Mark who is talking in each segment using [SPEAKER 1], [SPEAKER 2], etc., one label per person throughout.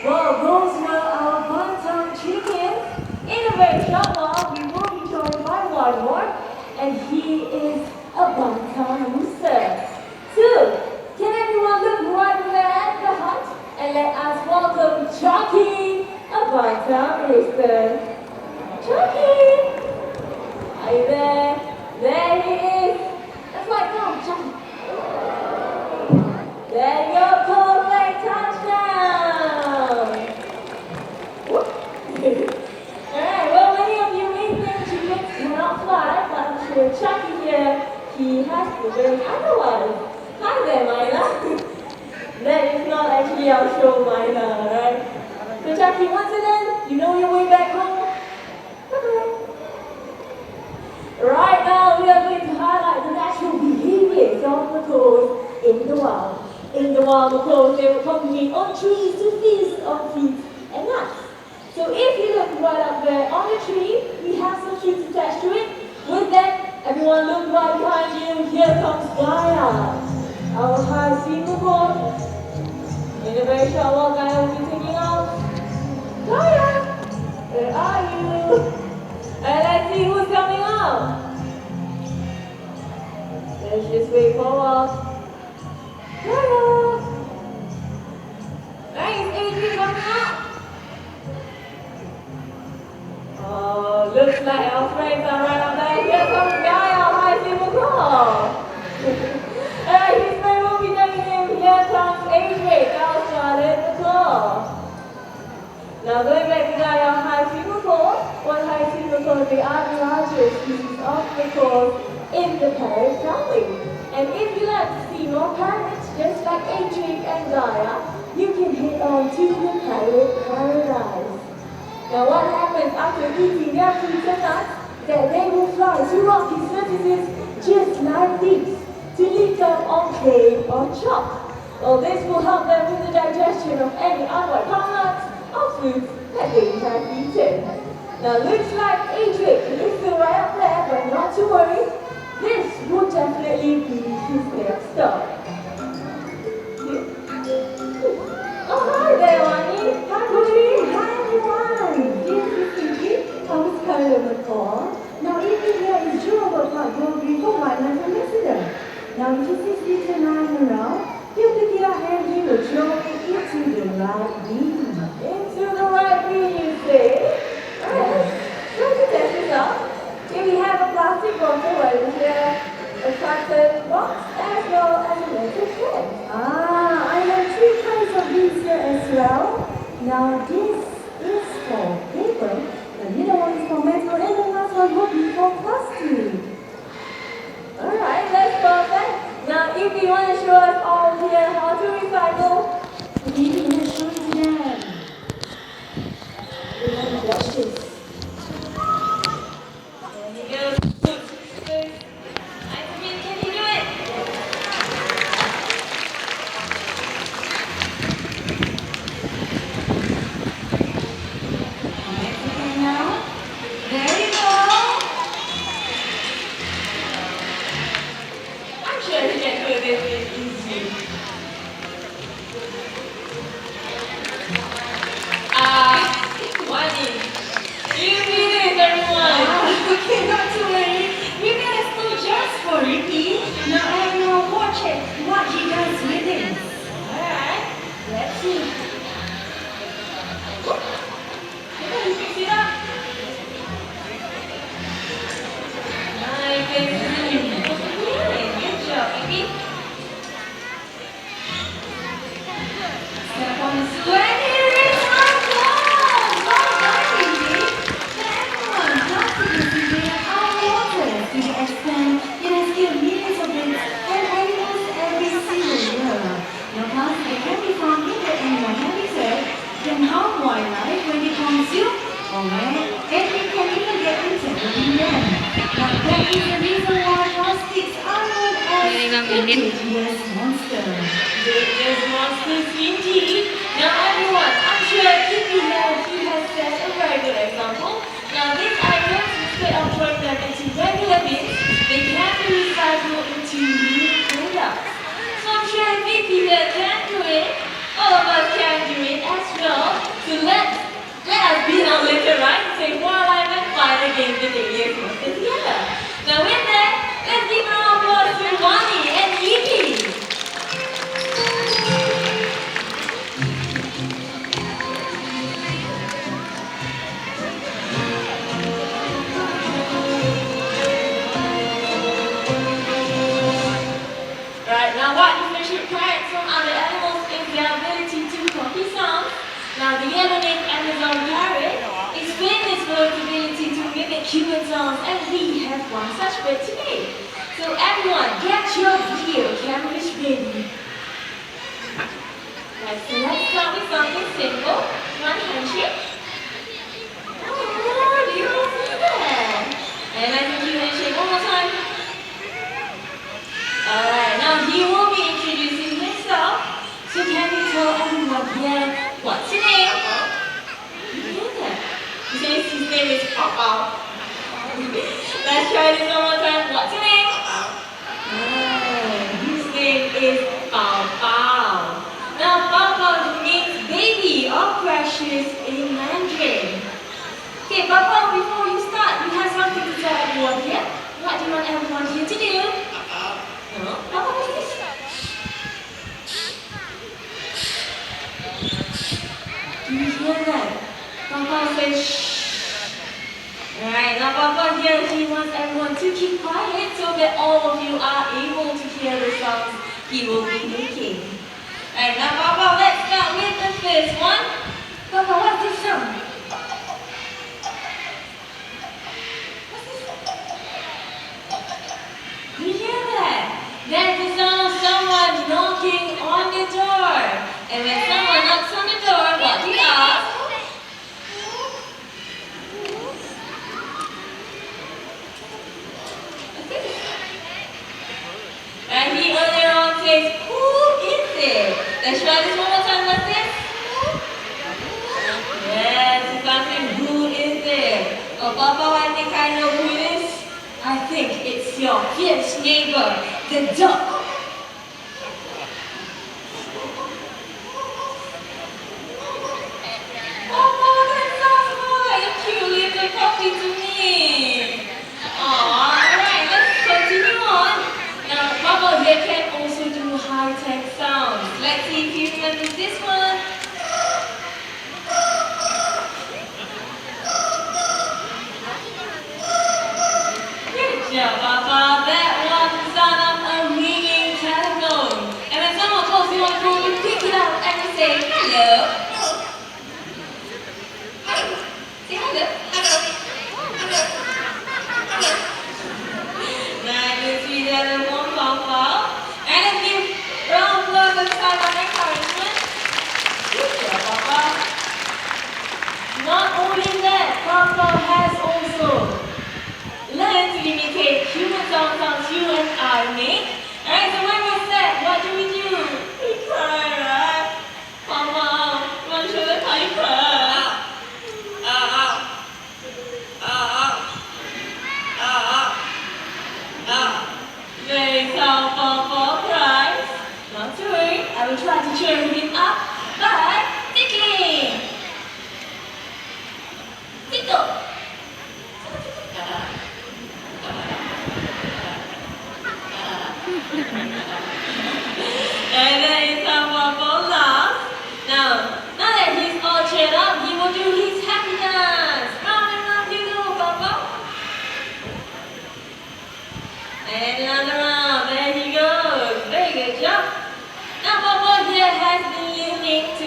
[SPEAKER 1] Well, those were our part-time chickens. In a very short while, we will be joined by one more, and he is a part-time rooster. So, can everyone look right there at the hut and let us welcome Chucky, a part-time rooster. Chucky, are you there? There he is. That's right, come, Chucky. There you go, perfect touchdown. Alright, well, many of you may think chickens cannot fly, but I'm sure Chucky here, he has to bring otherwise. Hi there, Myla. That is not actually our show, Myla, right? So Chucky, once again, you know your way back home? Right now, we are going to highlight the natural behaviors of macaws in the wild. In the wild, macaws, they will congregate on trees to feast on fruits and nuts. So if you look right up there on the tree, we have some trees attached to it. With that, everyone look right behind you. Here comes Gaia, our high-sea macaw. In a very short while, Gaia will be taking off. Gaia, where are you? And let's see who's coming up. Let's just wait for a while. Gaia! Nice, Adrian coming up. Oh, looks like our friends are right up there. Here comes Gaia, hi, Singapore. Alright, his friend will be taking him. Here comes Adrian, our Charlotte Macaw. Now going back to Gaia, high Singapore. What high Singapore? They are the largest species of macaws in the parrot family. And if you like to see more parrots, just like Adrian and Gaia, you can head on to the parrot paradise. Now what happens after eating their fruits and nuts? That they will fly to rocky surfaces just like these to lick up on hay or chalk. Well, this will help them with the digestion of any unripe palm nuts or fruits that they have eaten. Now looks like Adrian is still right up there, but not to worry. This will definitely be his next stop. Oh, hi there, Wani. Hi, Cody. Hi, everyone. This is Pinky. I was kind of a call. Now, if you hear is Jurong Park, you'll be for wildlife ambassador. Now, if you see Stephen lying around, you pick it up and he will throw it into the right bin. Into the right bin, you say? Alright, try to test this out. Here we have a plastic bottle right here, a cotton box, as well as a metal pen. I have 3 kinds of beads here as well. Now this is for paper, the middle one is for metal, and the last one will be for plastic. Alright, that's perfect. Now if you want to show us all here how to recycle, we can show you them. We have brushes. Dangerous monsters indeed. Now everyone, I'm sure if you have set a very good example. Now these items, instead of throwing them into regular bins, they can be recycled into new products. So I'm sure if Vicky here can do it, all of us can do it as well. Now, the yellow-named Amazon parrot is famous for its ability to mimic human sounds, and we have one such bird today. So everyone, get your video cameras ready. Let's start with something simple. One handshake. Oh, you don't see that. And I think you handshake one more time. Alright, now he will be introducing himself. So can you tell everyone here what's your name? You hear that? He says his name is Papa. Let's try this one more time. What's your name? His name is Papa. Now Papa means baby or precious in Mandarin. Okay, Papa, before you start, you have something to tell everyone here. What do you want everyone here to do? No? Papa, what's this? Do you hear that? Papa says shh. Alright, now Papa here, he wants everyone to keep quiet so that all of you are able to hear the sounds he will be making. Alright, now Papa, let's start with the first one. Papa, what's this sound? What's this? Do you hear that? That's the sound of someone knocking on the door. And when someone knocks on the door, what do you ask? And he earlier on says, who is it? Let's try this one more time. What's this? Yes, he's asking, who is it? Oh, Papa, I think I know who it is. I think it's your fierce neighbor, the duck. To me. Alright, let's continue on. Now, Papa here can also do high-tech sounds. Let's see if you remember this one. Good job, Papa. That was the sound of a ringing telephone. And when someone calls you on the phone, you pick it up and you say, hello. Say hello. Nice to see that one, Papa. And let's give round applause and time of encouragement. Good job, Papa. Not only that, Papa has also learned to imitate human sounds you and I make. Alright, so when we're sad, what do? We cry, right? Papa, you want to show them how you cry? Very how Papa cries. Not to worry, I will try to cheer him up by tickling. Tickle. And that is how Papa laughs. Now that he's all cheered up, he will do his happy dance. Round and round you go, Papa. And another round, there he goes. Very good job. Now Papa here has been learning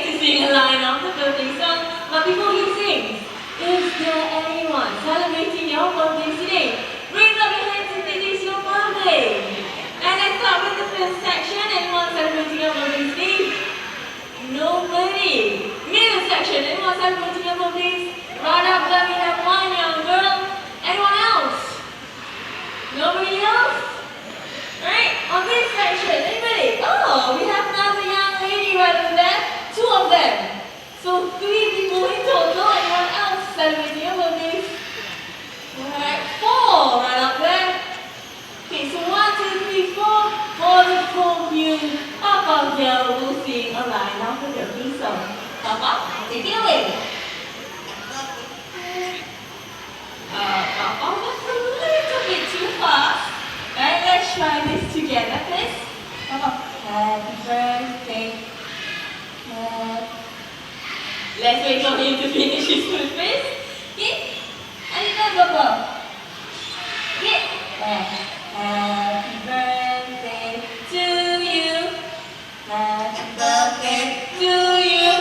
[SPEAKER 1] to sing a line of the birthday song. But before he sings, is there anyone celebrating your birthday today? Raise up your hands if it is your birthday. And let's start with the first section. Anyone celebrating your birthday today? Nobody. Middle section, anyone celebrating your birthday? Right up there we have one young girl. Anyone else? Nobody else? Alright, on this section, anybody? Oh, we have another young lady right over there. Two of them. So 3 people in total. Anyone else celebrating your birthday? Alright, 4 right up there. Okay, so 1, 2, 3, 4. For the 4 of you, Papa here will sing a line of the birthday song. Papa, take it away. Papa, that's a little bit too fast. Alright, let's try this together, please. Papa, happy birthday. Let's wait for him to finish his food, please. Okay? And you go, Papa. Okay? Happy birthday to you. Happy birthday to you.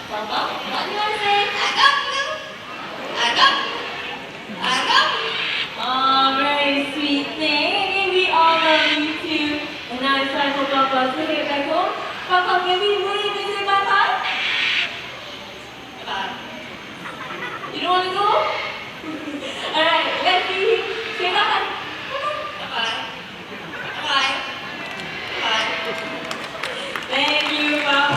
[SPEAKER 1] Papa, what do you want to say?
[SPEAKER 2] I love you. I love you. I love you.
[SPEAKER 1] Oh, very sweet thing. And we all love you too. And now it's time for Papa to head back home. Papa, can we really say bye-bye?
[SPEAKER 2] Bye.
[SPEAKER 1] You don't want to go?